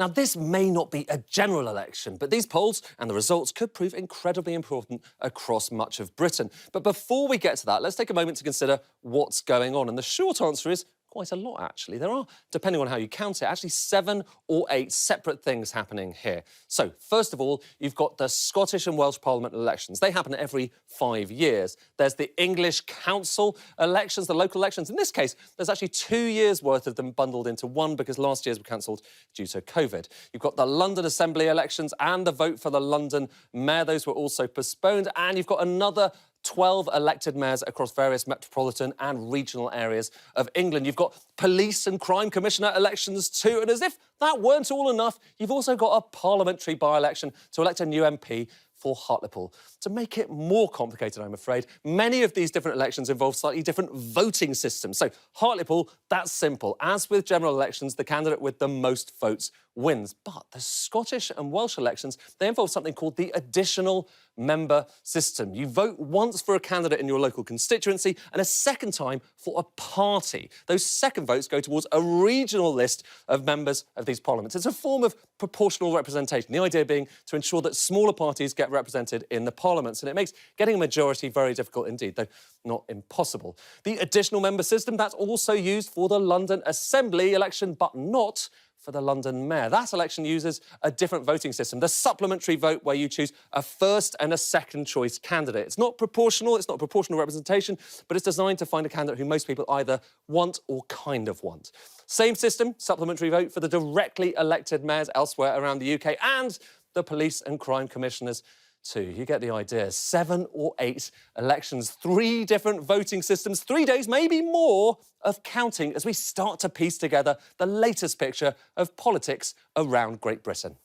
Now, this may not be a general election, but these polls and the results could prove incredibly important across much of Britain. But before we get to that, let's take a moment to consider what's going on. And the short answer is quite a lot, actually. There are, depending on how you count it, actually 7 or 8 separate things happening here. So, first of all, you've got the Scottish and Welsh Parliament elections. They happen every 5 years. There's the English Council elections, the local elections. In this case, there's actually 2 years' worth of them bundled into one because last year's were cancelled due to COVID. You've got the London Assembly elections and the vote for the London Mayor. Those were also postponed. And you've got another 12 elected mayors across various metropolitan and regional areas of England. You've got police and crime commissioner elections too. And as if that weren't all enough, you've also got a parliamentary by-election to elect a new MP for Hartlepool. To make it more complicated, I'm afraid, many of these different elections involve slightly different voting systems. So Hartlepool, that's simple. As with general elections, the candidate with the most votes wins. But the Scottish and Welsh elections, they involve something called the additional member system. You vote once for a candidate in your local constituency and a second time for a party. Those second votes go towards a regional list of members of these parliaments. It's a form of proportional representation, the idea being to ensure that smaller parties get represented in the parliaments, and it makes getting a majority very difficult indeed, though not impossible. The additional member system, that's also used for the London Assembly election, but not for the London Mayor. That election uses a different voting system, the supplementary vote, where you choose a first and a second choice candidate. It's not proportional, it's not proportional representation, but it's designed to find a candidate who most people either want or kind of want. Same system, supplementary vote for the directly elected mayors elsewhere around the UK and the police and crime commissioners too. You get the idea. 7 or 8 elections, 3 different voting systems, 3 days, maybe more, of counting as we start to piece together the latest picture of politics around Great Britain.